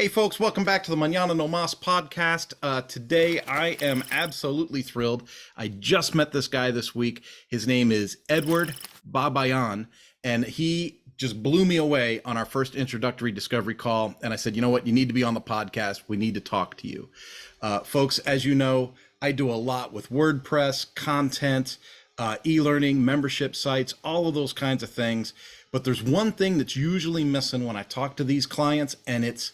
Hey folks, welcome back to the Mañana No Mas podcast. Today I am absolutely thrilled. I just met this guy this week. His name is Edward Babaian, and he just blew me away on our first introductory discovery call. And I said, you know what? You need to be on the podcast. We need to talk to you. Folks, as you know, I do a lot with WordPress, content, e-learning, membership sites, all of those kinds of things. But there's one thing that's usually missing when I talk to these clients, and it's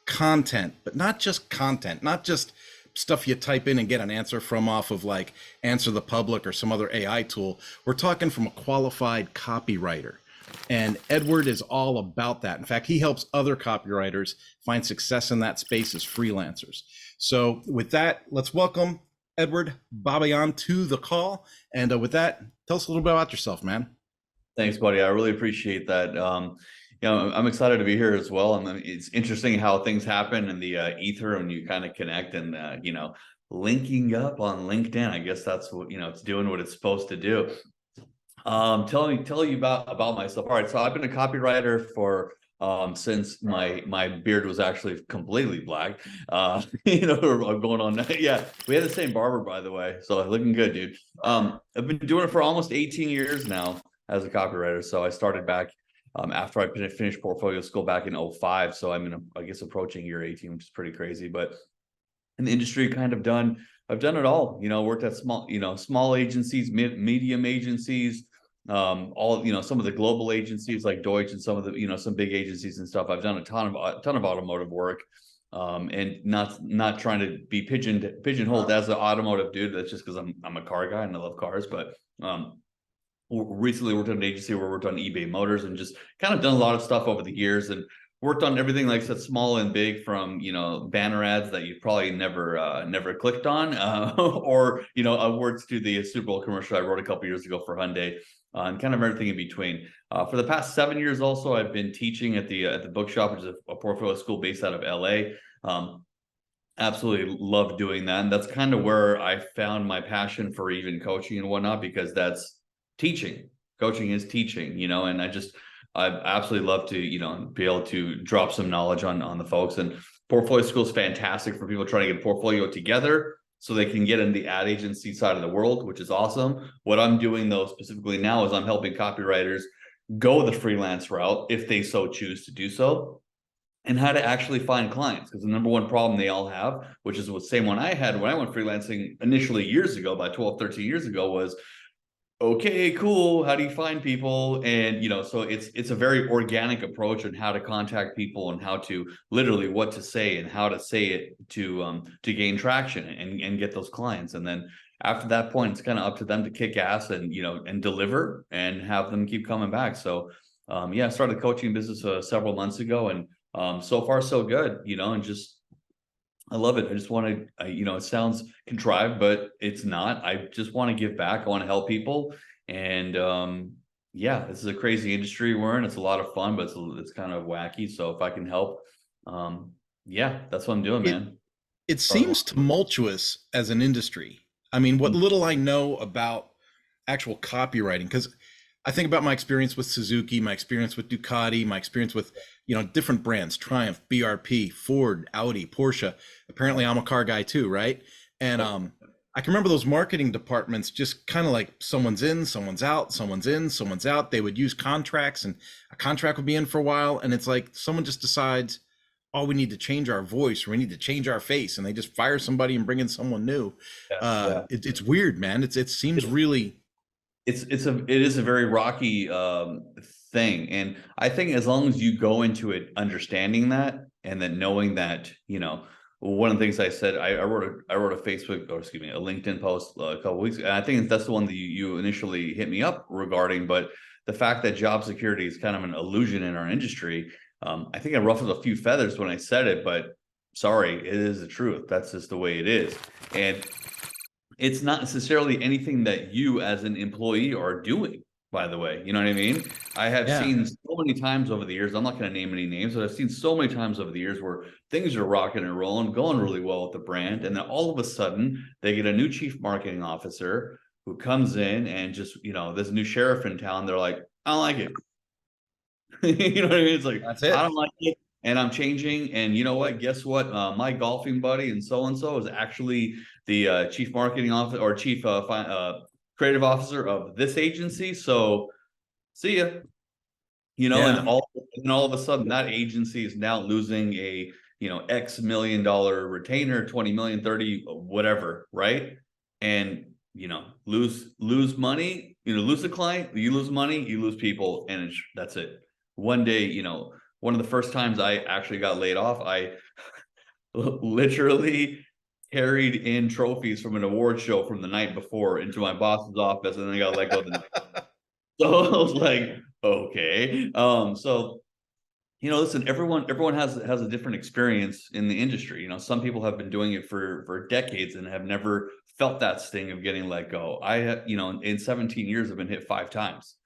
content, but not just content, not just stuff you type in and get an answer from off of like Answer the Public or some other AI tool. We're talking from a qualified copywriter. And Edward is all about that. In fact, he helps other copywriters find success in that space as freelancers. So with that, let's welcome Edward Babaian to the call. And with that, tell us a little bit about yourself, man. Thanks, buddy. I really appreciate that. I'm excited to be here as well. And it's interesting how things happen in the ether when you kind of connect and, linking up on LinkedIn. I guess that's what, it's doing what it's supposed to do. Tell you about myself. All right. So I've been a copywriter for since my beard was actually completely black. I'm going on. Yeah, we had the same barber, by the way. So looking good, dude. I've been doing it for almost 18 years now as a copywriter. So I started back after I finished portfolio school back in 2005. So I'm I guess approaching year 18, which is pretty crazy. But in the industry, I've done it all. Worked at small agencies, medium agencies, all some of the global agencies like Deutsch and some of the some big agencies and stuff. I've done a ton of automotive work, and not trying to be pigeonholed as an automotive dude. That's just because I'm a car guy and I love cars, but recently worked at an agency where I worked on eBay Motors and just kind of done a lot of stuff over the years and worked on everything, like I said, small and big, from banner ads that you probably never clicked on, or awards to the Super Bowl commercial I wrote a couple years ago for Hyundai, and kind of everything in between. For the past 7 years, also I've been teaching at the bookshop, which is a portfolio school based out of LA. Absolutely love doing that, and that's kind of where I found my passion for even coaching and whatnot, because that's teaching. Coaching is teaching, and I absolutely love to, be able to drop some knowledge on the folks. And portfolio school is fantastic for people trying to get a portfolio together so they can get in the ad agency side of the world, which is awesome. What I'm doing though specifically now is I'm helping copywriters go the freelance route if they so choose to do so, and how to actually find clients. Because the number one problem they all have, which is the same one I had when I went freelancing initially years ago, about 12, 13 years ago, was, okay, cool, how do you find people? And so it's a very organic approach on how to contact people and how to literally what to say and how to say it to gain traction and get those clients. And then after that point, it's kind of up to them to kick ass and and deliver and have them keep coming back. So I started coaching business several months ago, and so far so good, and just I love it. I just want to, it sounds contrived, but it's not. I just want to give back. I want to help people. And this is a crazy industry we're in. It's a lot of fun, but it's kind of wacky. So if I can help, that's what I'm doing, man. It seems tumultuous as an industry. I mean, what little I know about actual copywriting, because I think about my experience with Suzuki, my experience with Ducati, my experience with, different brands, Triumph, BRP, Ford, Audi, Porsche. Apparently I'm a car guy too, right? And I can remember those marketing departments just kind of like someone's in, someone's out, someone's in, someone's out. They would use contracts, and a contract would be in for a while. And it's like someone just decides, oh, we need to change our voice, or we need to change our face. And they just fire somebody and bring in someone new. It's weird, man. It seems really... It is a very rocky thing, and I think as long as you go into it understanding that, and then knowing that, one of the things I said, I wrote a LinkedIn post a couple weeks ago, and I think that's the one that you initially hit me up regarding. But the fact that job security is kind of an illusion in our industry, I think I ruffled a few feathers when I said it, but sorry, it is the truth. That's just the way it is. And it's not necessarily anything that you as an employee are doing, by the way. You know what I mean? I have seen so many times over the years, I'm not going to name any names, but I've seen so many times over the years where things are rocking and rolling, going really well with the brand. And then all of a sudden they get a new chief marketing officer who comes in and just, there's a new sheriff in town. They're like, I don't like it. You know what I mean? It's like, I don't like it. and I'm changing. And you know what? Guess what? My golfing buddy and so is actually the chief marketing officer or chief creative officer of this agency. So see ya. Yeah. And all of a sudden that agency is now losing a X $1 million retainer, 20 million, 30, whatever, right? And lose money, lose a client, you lose money, you lose people, and that's it. One day, one of the first times I actually got laid off, I literally carried in trophies from an award show from the night before into my boss's office, and then I got let go the next. So I was like, okay. So listen, everyone has a different experience in the industry. Some people have been doing it for decades and have never felt that sting of getting let go. I have, in 17 years, I've been hit 5 times.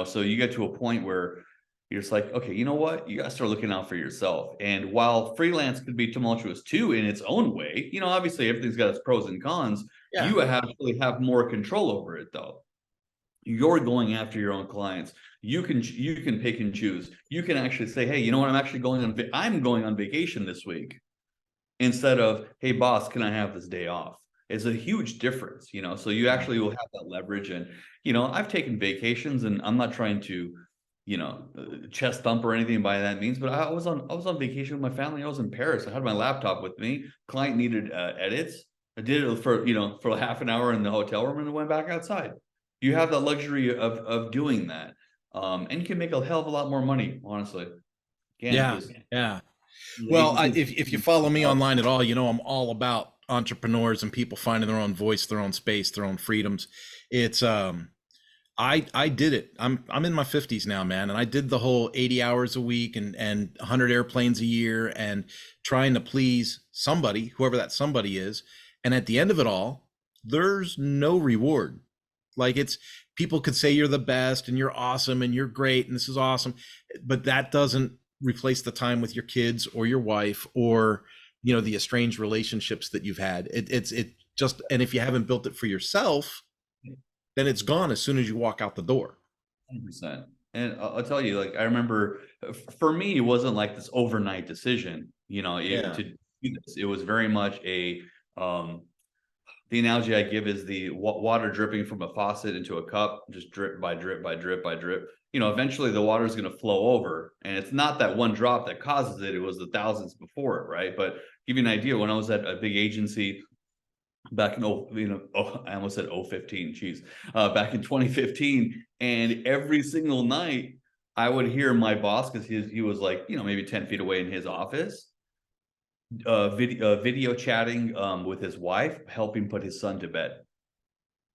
So you get to a point where you're just like, okay, you know what? You got to start looking out for yourself. And while freelance could be tumultuous too in its own way, obviously everything's got its pros and cons. Yeah. You actually have more control over it though. You're going after your own clients. You can pick and choose. You can actually say, hey, you know what? I'm going on vacation this week, instead of, hey boss, can I have this day off? It's a huge difference, so you actually will have that leverage. And I've taken vacations, and I'm not trying to chest thump or anything by that means, but I was on vacation with my family. I was in Paris. I had my laptop with me. Client needed edits. I did it for half an hour in the hotel room and then went back outside. You have that luxury of doing that. And you can make a hell of a lot more money, honestly. Yeah. Yeah. Well, if you follow me online at all, I'm all about entrepreneurs and people finding their own voice, their own space, their own freedoms. It's I did it. I'm in my 50s now, man, and I did the whole 80 hours a week and 100 airplanes a year and trying to please somebody, whoever that somebody is. And at the end of it all, there's no reward. Like, it's, people could say you're the best and you're awesome and you're great and this is awesome, but that doesn't replace the time with your kids or your wife or the estranged relationships that you've had. It just, and if you haven't built it for yourself, then it's gone as soon as you walk out the door. 100%. And I'll tell you, like, I remember for me, it wasn't like this overnight decision, to do this. It was very much the analogy I give is the water dripping from a faucet into a cup, just drip by drip by drip by drip. Eventually the water is going to flow over, and it's not that one drop that causes it. It was the thousands before it, right? But give you an idea, when I was at a big agency back in, I almost said 015, geez, back in 2015, and every single night I would hear my boss, because he was like, maybe 10 feet away in his office, video chatting with his wife, helping put his son to bed.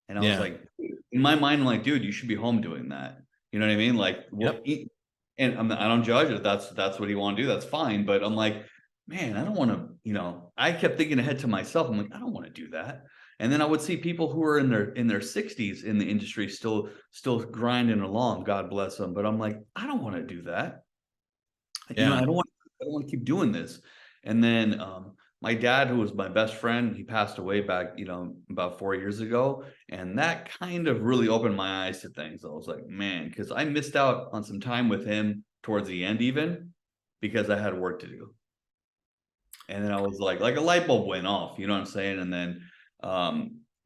And I was like, in my mind, I'm like, dude, you should be home doing that. You know what I mean? Like, and I don't judge it. That's what you want to do. That's fine. But I'm like, man, I don't want to, I kept thinking ahead to myself. I'm like, I don't want to do that. And then I would see people who are in their 60s in the industry still grinding along, God bless them. But I'm like, I don't want to do that. I don't want to keep doing this. And then my dad, who was my best friend, he passed away back, about 4 years ago. And that kind of really opened my eyes to things. I was like, man, because I missed out on some time with him towards the end, even because I had work to do. And then I was like a light bulb went off, you know what I'm saying? And then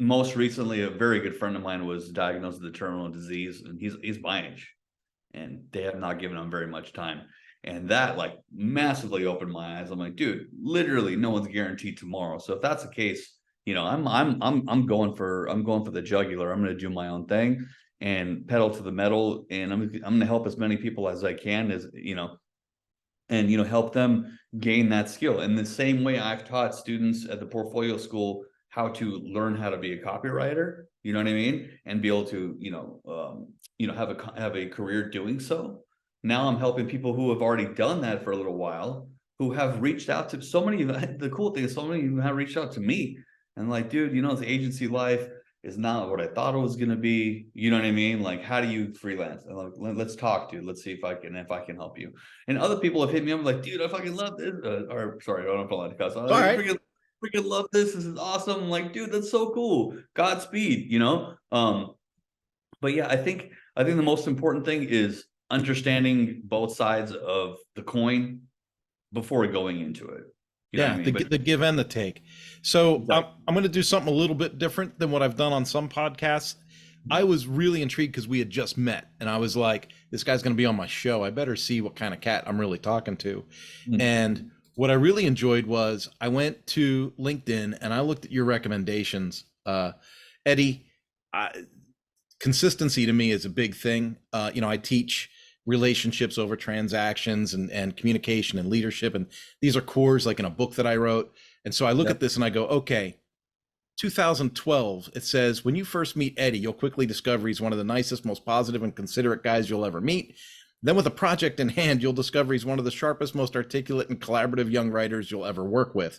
most recently, a very good friend of mine was diagnosed with a terminal disease, and he's my age, and they have not given him very much time. And that like massively opened my eyes. I'm like, dude, literally no one's guaranteed tomorrow. So if that's the case, I'm going for the jugular. I'm going to do my own thing and pedal to the metal. And I'm going to help as many people as I can, and help them gain that skill. In the same way I've taught students at the portfolio school how to learn how to be a copywriter, you know what I mean? And be able to, have a career doing so. Now I'm helping people who have already done that for a little while, who have reached out to so many. The cool thing is so many of them have reached out to me and like, dude, this agency life is not what I thought it was going to be. You know what I mean? Like, how do you freelance? And like, let's talk, dude. Let's see if I can help you. And other people have hit me up like, dude, I fucking love this. Or sorry, I don't know if I'm allowed to cuss. I freaking love this. This is awesome. I'm like, dude, that's so cool. Godspeed, But yeah, I think the most important thing is understanding both sides of the coin, before going into it. You know what Yeah, I mean? But the give and the take. So exactly. I'm going to do something a little bit different than what I've done on some podcasts. I was really intrigued because we had just met, and I was like, "This guy's going to be on my show. I better see what kind of cat I'm really talking to." Mm. And what I really enjoyed was I went to LinkedIn and I looked at your recommendations. Eddie, I, consistency to me is a big thing. I teach relationships over transactions and communication and leadership. And these are cores like in a book that I wrote. And so I look Yep. at this and I go, okay, 2012, it says, when you first meet Eddie, you'll quickly discover he's one of the nicest, most positive and considerate guys you'll ever meet. Then with a project in hand, you'll discover he's one of the sharpest, most articulate and collaborative young writers you'll ever work with.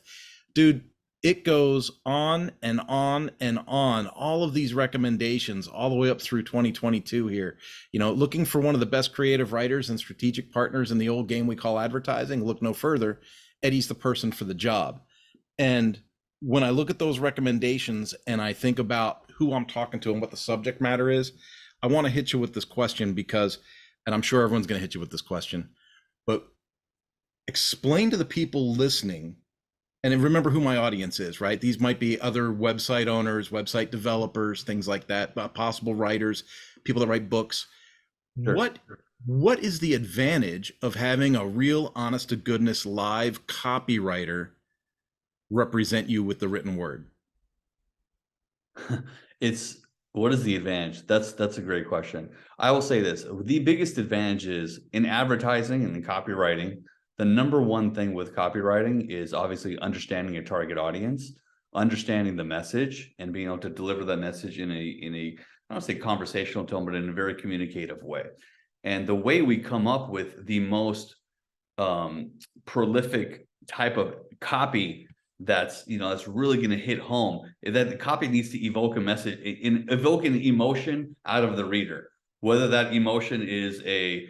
Dude, it goes on and on and on. All of these recommendations, all the way up through 2022 here. Looking for one of the best creative writers and strategic partners in the old game we call advertising, look no further. Eddie's the person for the job. And when I look at those recommendations and I think about who I'm talking to and what the subject matter is, I want to hit you with this question because, and I'm sure everyone's going to hit you with this question, but explain to the people listening, and remember who my audience is, right? These might be other website owners, website developers, things like that, possible writers, people that write books. Sure. What is the advantage of having a real honest to goodness live copywriter represent you with the written word? It's what is the advantage? That's a great question. I will say this. The biggest advantage is in advertising and in copywriting. The number one thing with copywriting is obviously understanding your target audience, understanding the message, and being able to deliver that message in a I don't say conversational tone, but in a very communicative way. And the way we come up with the most prolific type of copy that's really going to hit home is that the copy needs to evoke a message, evoke an emotion out of the reader, whether that emotion is a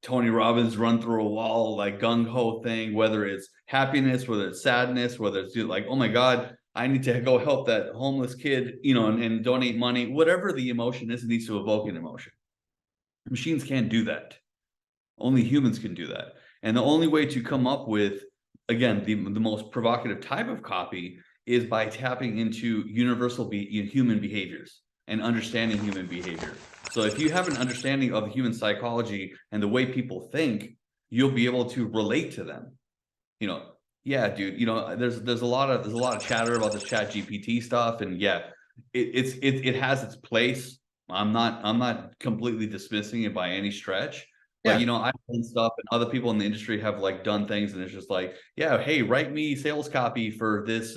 Tony Robbins run through a wall like gung-ho thing, whether it's happiness, whether it's sadness, whether it's like, oh my god, I need to go help that homeless kid, and donate money. Whatever the emotion is, it needs to evoke an emotion. Machines can't do that. Only humans can do that. And the only way to come up with, again, the most provocative type of copy is by tapping into universal human behaviors and understanding human behavior. So if you have an understanding of human psychology and the way people think, you'll be able to relate to them. Yeah, dude, there's a lot of chatter about this chat GPT stuff. And yeah, it has its place. I'm not completely dismissing it by any stretch. But Yeah. I've done stuff and other people in the industry have like done things and it's just like, yeah, hey, write me sales copy for this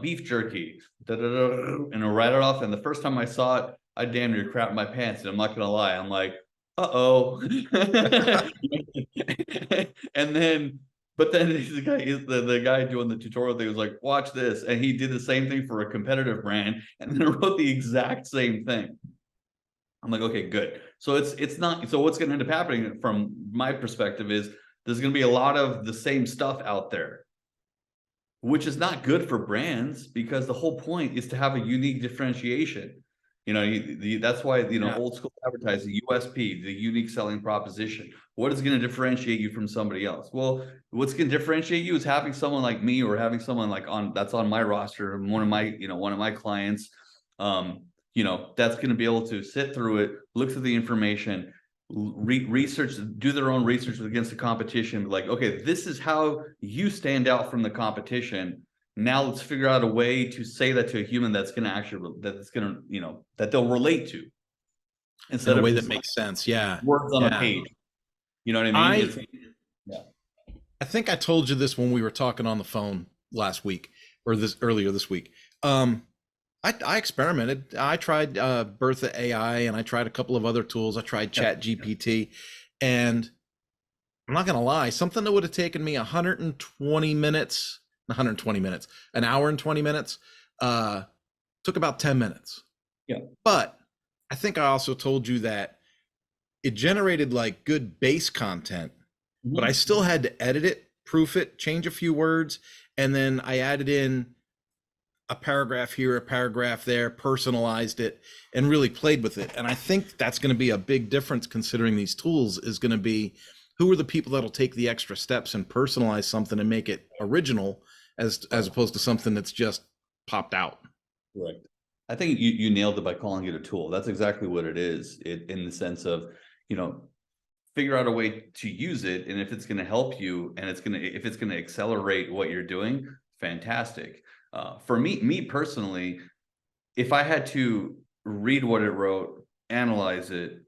beef jerky. And I write it off. And the first time I saw it, I damn near crapped my pants. And I'm not gonna lie, I'm like, uh-oh. And then but then the guy doing the tutorial thing was like, watch this. And he did the same thing for a competitive brand and then wrote the exact same thing. I'm like, okay, good. So it's not, so what's going to end up happening from my perspective is there's going to be a lot of the same stuff out there, which is not good for brands because the whole point is to have a unique differentiation. That's why, old school advertising, USP, the unique selling proposition. What is going to differentiate you from somebody else? Well, what's going to differentiate you is having someone like me or having someone like that's on my roster, one of my clients, that's going to be able to sit through it, look through the information, research, do their own research against the competition. Like, okay, this is how you stand out from the competition. Now let's figure out a way to say that to a human that's going to actually, that they'll relate to, instead In a of way that just makes sense. Yeah. words on a Yeah. page. You know what I mean? I Yeah. I think I told you this when we were talking on the phone last week or earlier this week. I experimented. I tried Bertha AI and I tried a couple of other tools. I tried Chat GPT, and I'm not gonna lie, something that would have taken me 120 minutes, an hour and 20 minutes, took about 10 minutes. Yeah. But I think I also told you that it generated like good base content, but I still had to edit it, proof it, change a few words, and then I added in a paragraph here, a paragraph there, personalized it, and really played with it. And I think that's going to be a big difference considering these tools is going to be who are the people that'll take the extra steps and personalize something and make it original as opposed to something that's just popped out. Right. I think you nailed it by calling it a tool. That's exactly what it is. It, in the sense of, figure out a way to use it, and if it's going to help you, and if it's going to accelerate what you're doing, fantastic. For me personally, if I had to read what it wrote, analyze it,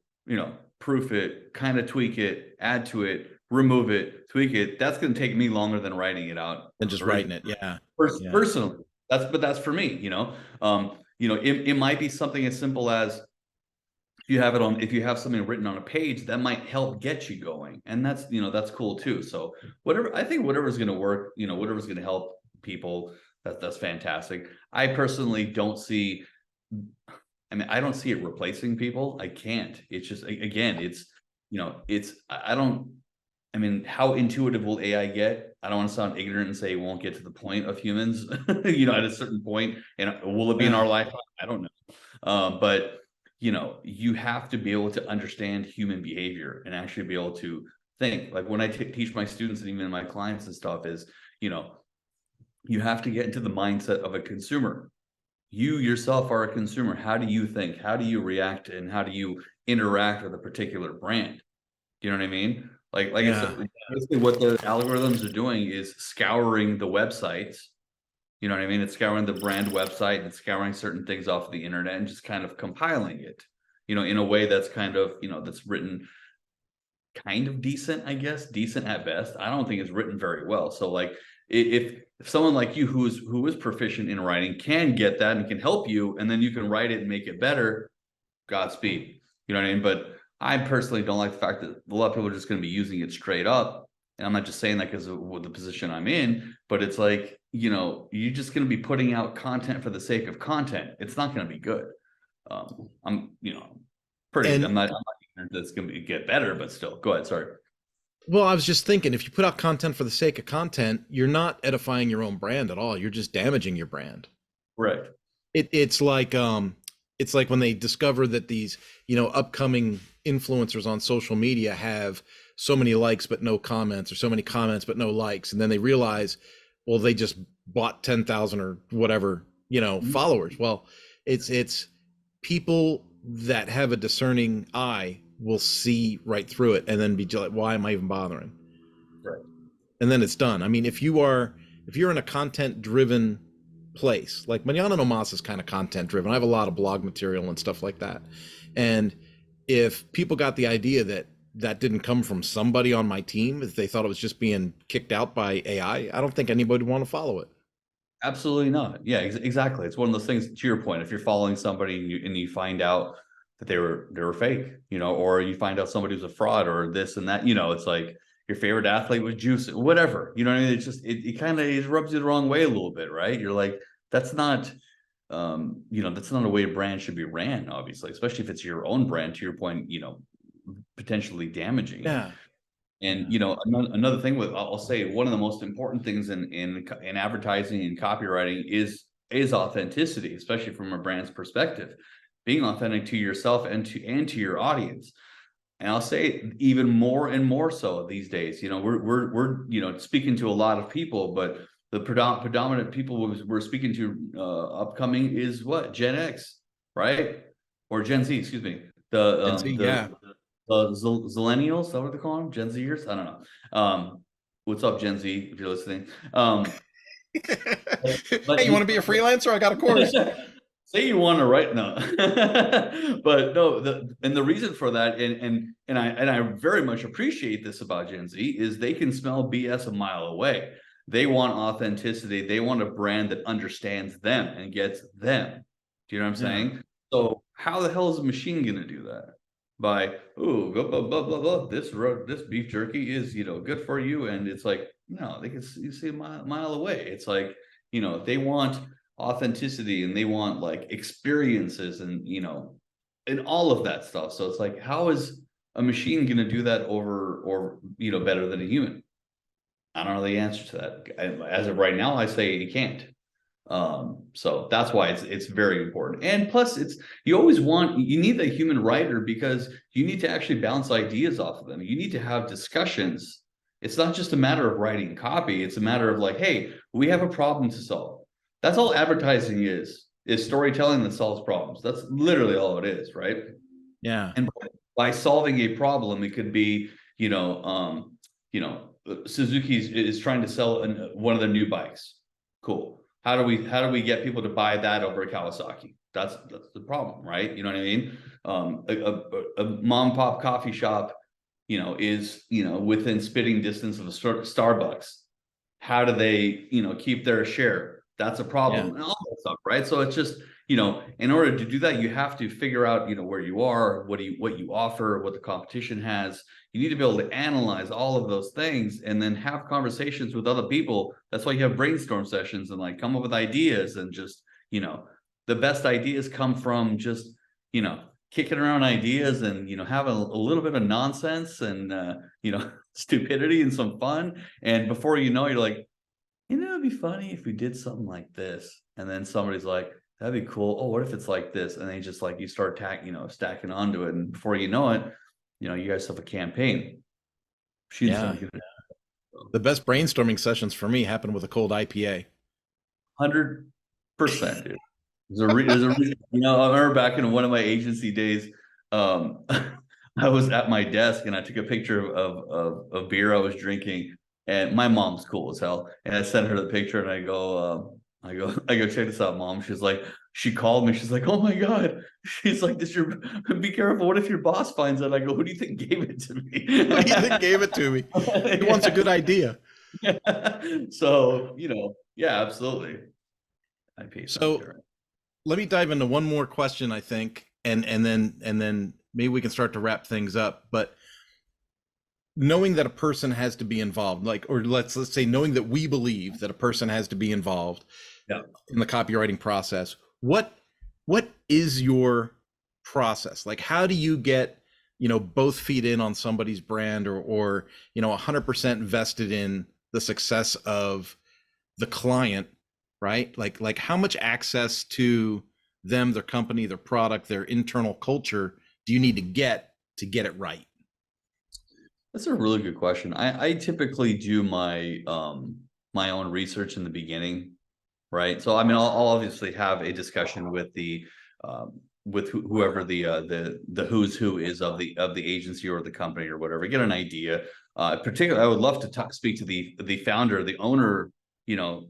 proof it, kind of tweak it, add to it, remove it, tweak it, that's going to take me longer than writing it out And just writing it. Yeah. Personally. That's for me. It might be something as simple as, if you have something written on a page that might help get you going, and that's cool too. So whatever's going to work, whatever's going to help people, that's fantastic. I personally don't see, I don't see it replacing people. I can't. It's just, again, how intuitive will AI get? I don't want to sound ignorant and say it won't get to the point of humans, at a certain point. And will it be in our lifetime? I don't know. But you have to be able to understand human behavior and actually be able to think. Like when I teach my students and even my clients and stuff is, you have to get into the mindset of a consumer. You yourself are a consumer. How do you think? How do you react? And how do you interact with a particular brand? Do you know what I mean? Like I said, basically what the algorithms are doing is scouring the websites. You know what I mean? It's scouring the brand website and scouring certain things off of the internet and just kind of compiling it, in a way that's kind of, that's written kind of decent, I guess, decent at best. I don't think it's written very well. So like, if someone like you who is proficient in writing can get that and can help you, and then you can write it and make it better, Godspeed. You know what I mean? But I personally don't like the fact that a lot of people are just going to be using it straight up. And I'm not just saying that because of the position I'm in, but it's like, you're just going to be putting out content for the sake of content. It's not going to be good. I'm not ignorant that's going to get better, but still, go ahead. Sorry. Well, I was just thinking, if you put out content for the sake of content, you're not edifying your own brand at all. You're just damaging your brand. Right. It's like when they discover that these, upcoming influencers on social media have so many likes but no comments, or so many comments but no likes, and then they realize, well, they just bought 10,000 or whatever, followers. Well, it's people that have a discerning eye will see right through it and then be like, why am I even bothering? Right. And then it's done. I mean, if you're in a content driven place, like Mañana No Mas is kind of content driven. I have a lot of blog material and stuff like that. And if people got the idea that didn't come from somebody on my team, if they thought it was just being kicked out by AI, I don't think anybody would want to follow it. Absolutely not. Yeah, exactly. It's one of those things, to your point, if you're following somebody and you find out that they were fake, or you find out somebody was a fraud or this and that, it's like your favorite athlete was juice, whatever, what I mean? It's just, it kind of rubs you the wrong way a little bit, right? You're like, that's not, that's not a way a brand should be ran, obviously, especially if it's your own brand, to your point, potentially damaging. Yeah. And another thing I'll say, one of the most important things in advertising and copywriting is authenticity, especially from a brand's perspective, being authentic to yourself and to your audience. And I'll say even more and more so these days. We're speaking to a lot of people, but the predominant people we're speaking to upcoming is what? Gen X, right? Or Gen Z, excuse me. Gen Z, Zillennials, is that what they call them? Gen Zers? I don't know. What's up, Gen Z, if you're listening? Hey, you want to be a freelancer? I got a course. Say you want to write, no. But no, the reason for that, and I very much appreciate this about Gen Z, is they can smell BS a mile away. They want authenticity. They want a brand that understands them and gets them. Do you know what I'm saying? So how the hell is a machine going to do that? By, blah, blah, blah, blah, blah. This beef jerky is, good for you. And it's like, no, you see a mile away. It's like, they want authenticity and they want like experiences and, and all of that stuff. So it's like, how is a machine going to do that better than a human? I don't know the answer to that. As of right now, I say it can't. So that's why it's very important. And plus you need the human writer, because you need to actually bounce ideas off of them. You need to have discussions. It's not just a matter of writing copy. It's a matter of like, hey, we have a problem to solve. That's all advertising is storytelling that solves problems. That's literally all it is, right? Yeah. And by solving a problem, it could be, Suzuki is trying to sell one of their new bikes. Cool. How do we get people to buy that over a Kawasaki? That's the problem, right? You know what I mean? A mom and pop coffee shop, is within spitting distance of a Starbucks. How do they keep their share? That's a problem, Yeah. and all that stuff, right? So it's just, in order to do that, you have to figure out where you are, what you offer, what the competition has. You need to be able to analyze all of those things and then have conversations with other people. That's why you have brainstorm sessions and like come up with ideas, and just the best ideas come from just kicking around ideas and having a little bit of nonsense and stupidity and some fun. And before you know, you're like, it'd be funny if we did something like this. And then somebody's like, that'd be cool. Oh, what if it's like this? And then just like you start stacking onto it. And before you know it, you guys have a campaign. Yeah. The best brainstorming sessions for me happen with a cold IPA. 100%, dude. There's a reason. I remember back in one of my agency days, I was at my desk and I took a picture of beer I was drinking, and my mom's cool as hell. And I sent her the picture and I go, check this out, Mom. She called me. She's like, oh my God. She's like, be careful. What if your boss finds out? I go, who do you think gave it to me? Who do you think gave it to me? He wants a good idea. So, yeah, absolutely. So let me dive into one more question, I think, and then maybe we can start to wrap things up. But knowing that a person has to be involved, or let's say knowing that we believe that a person has to be involved in the copywriting process, what is your process? Like, how do you get both feet in on somebody's brand, or 100% vested in the success of the client, right? Like how much access to them, their company, their product, their internal culture do you need to get it right? That's a really good question. I typically do my my own research in the beginning, right? So I mean, I'll obviously have a discussion with whoever the who's who is of the agency or the company or whatever. Get an idea. Particularly, I would love to speak to the founder, the owner, sorry,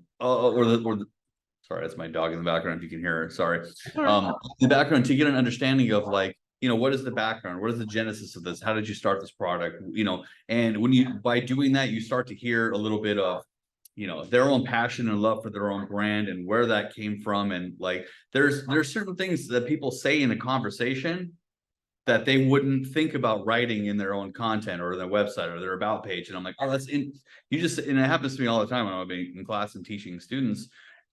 that's my dog in the background if you can hear her. Sorry. The background, to get an understanding of like, what is the background? What is the genesis of this? How did you start this product? And by doing that, you start to hear a little bit of, their own passion and love for their own brand and where that came from. And like, there's certain things that people say in a conversation that they wouldn't think about writing in their own content or their website or their about page. And I'm like, oh, and it happens to me all the time when I'm in class and teaching students.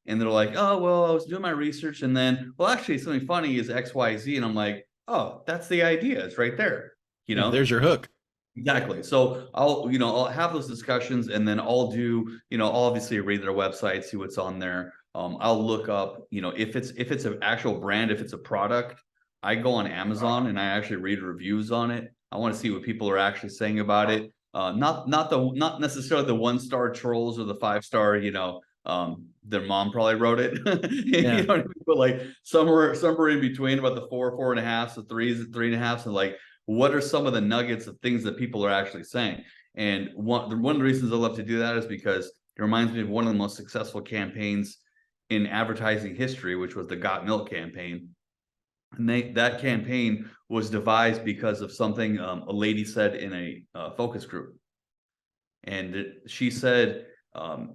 And they're like, oh, well, I was doing my research. And then, well, actually something funny is X, Y, Z. And I'm like, oh, that's the idea. It's right there. There's your hook. Exactly. So I'll have those discussions, and then I'll obviously read their website, see what's on there. I'll look up, if it's an actual brand, if it's a product, I go on Amazon and I actually read reviews on it. I want to see what people are actually saying about it. Not necessarily the 1-star trolls or the 5-star, their mom probably wrote it. Yeah. What I mean? But like somewhere in between, about the 4.5, the 3s, 3.5, and like, what are some of the nuggets of things that people are actually saying? And one of the reasons I love to do that is because it reminds me of one of the most successful campaigns in advertising history, which was the Got Milk campaign. And that campaign was devised because of something a lady said in a focus group. And she said,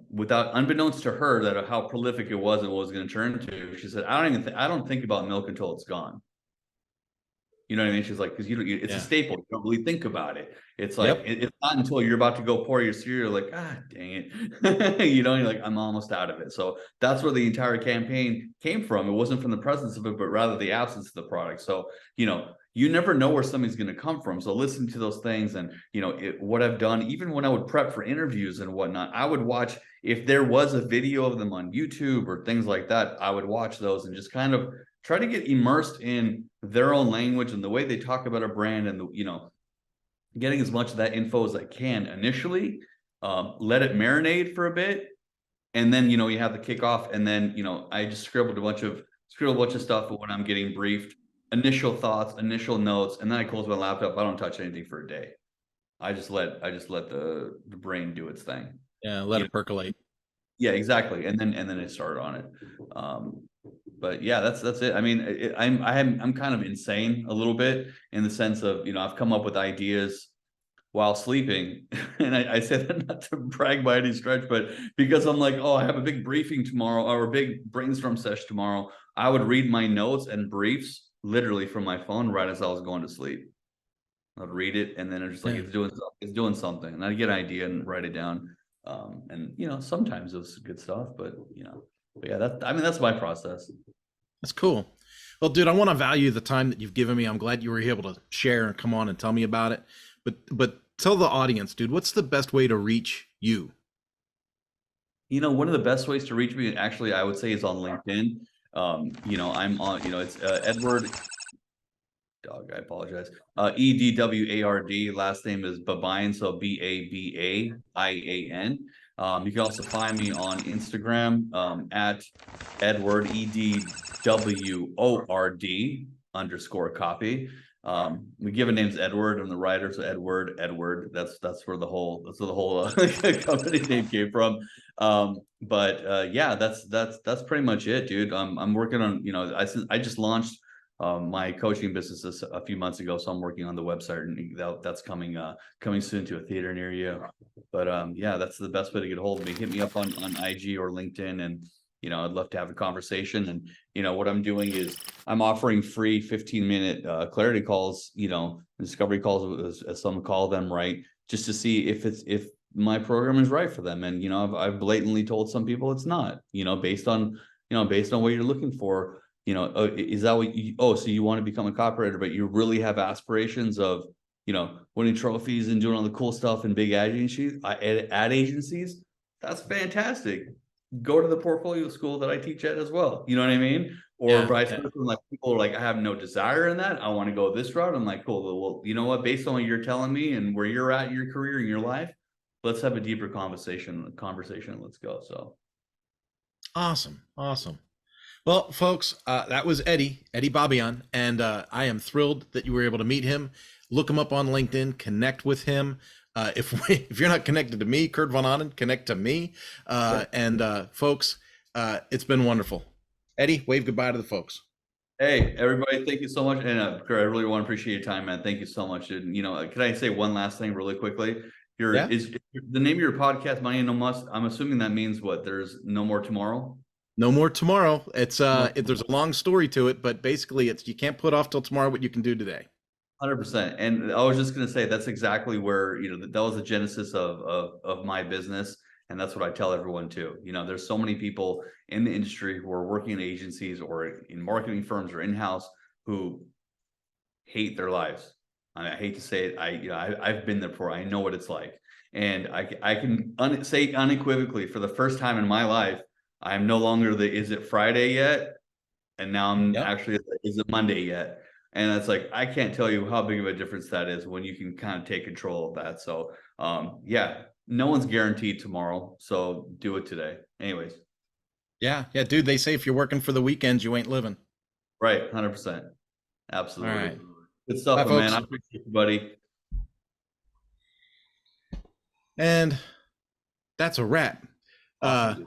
without unbeknownst to her, that how prolific it was and what it was going to turn to, she said, I don't think about milk until it's gone. You know what I mean? She's like, because it's a staple. You don't really think about it. It's like, it's not until you're about to go pour your cereal, like, dang it. You're like, I'm almost out of it. So that's where the entire campaign came from. It wasn't from the presence of it, but rather the absence of the product. So, you never know where something's going to come from. So listen to those things, and what I've done, even when I would prep for interviews and whatnot, I would watch, if there was a video of them on YouTube or things like that, I would watch those and just kind of try to get immersed in their own language and the way they talk about a brand, and getting as much of that info as I can initially, let it marinate for a bit. And then, you have the kickoff, and then, I just scribbled a bunch of stuff when I'm getting briefed, initial thoughts, initial notes, and then I close my laptop. I don't touch anything for a day. I just let the brain do its thing. Yeah, let it percolate. Yeah, exactly. And then I started on it. But yeah, that's it. I mean, I'm kind of insane a little bit, in the sense of, I've come up with ideas while sleeping. And I say that not to brag by any stretch, but because I'm like, oh, I have a big briefing tomorrow, or a big brainstorm session tomorrow. I would read my notes and briefs literally from my phone right as I was going to sleep. I'd read it, and then it's just like, it's doing something, and I'd get an idea and write it down. And sometimes it was good stuff, but yeah, that's my process. That's cool. Well, dude, I want to value the time that you've given me. I'm glad you were able to share and come on and tell me about it. But tell the audience, dude, what's the best way to reach you? One of the best ways to reach me, actually, I would say, is on LinkedIn. I'm on, it's Edward. Dog, I apologize. EDWARD. Last name is Babaian, so BABAIAN. You can also find me on Instagram at Edward EDWORD _copy. We name's Edward. I'm the writer, so Edward. That's where the whole company name came from. Yeah, that's pretty much it, dude. I'm working on, I just launched my coaching business a few months ago, so I'm working on the website, and that's coming soon to a theater near you. But yeah, that's the best way to get a hold of me. Hit me up on IG or LinkedIn, and I'd love to have a conversation. And what I'm doing is I'm offering free 15-minute clarity calls, discovery calls, as some call them, right? Just to see if my program is right for them. And I've blatantly told some people it's not, based on what you're looking for. Is that what so you want to become a copywriter, but you really have aspirations of, winning trophies and doing all the cool stuff in big ad agencies? That's fantastic. Go to the portfolio school that I teach at as well. You know what I mean? Or vice versa. Like, people are like, I have no desire in that. I want to go this route. I'm like, cool. Well, you know what? Based on what you're telling me and where you're at in your career and your life, let's have a deeper conversation. Let's go. So awesome. Well, folks, that was Eddie Babaian, and I am thrilled that you were able to meet him. Look him up on LinkedIn, connect with him. If you're not connected to me, Kurt Von Annen, connect to me. Folks, it's been wonderful. Eddie, wave goodbye to the folks. Hey, everybody, thank you so much. And Kurt, I really want to appreciate your time, man. Thank you so much. And, can I say one last thing really quickly? Is the name of your podcast, Mañana No Mas? I'm assuming that means what? There's no more tomorrow? No more tomorrow. It's there's a long story to it, but basically it's, you can't put off till tomorrow what you can do today. 100%. And I was just going to say, that's exactly where, that was the genesis of my business. And that's what I tell everyone too. There's so many people in the industry who are working in agencies or in marketing firms or in-house who hate their lives. I hate to say it. I've been there before. I know what it's like. And I can say unequivocally, for the first time in my life, I'm no longer is it Friday yet? And now I'm actually, is it Monday yet? And it's like, I can't tell you how big of a difference that is when you can kind of take control of that. So yeah, no one's guaranteed tomorrow. So do it today. Anyways. Yeah, dude, they say if you're working for the weekends, you ain't living. Right. 100%. Absolutely. All right. Good stuff, man. I appreciate you, buddy. And that's a wrap. Awesome.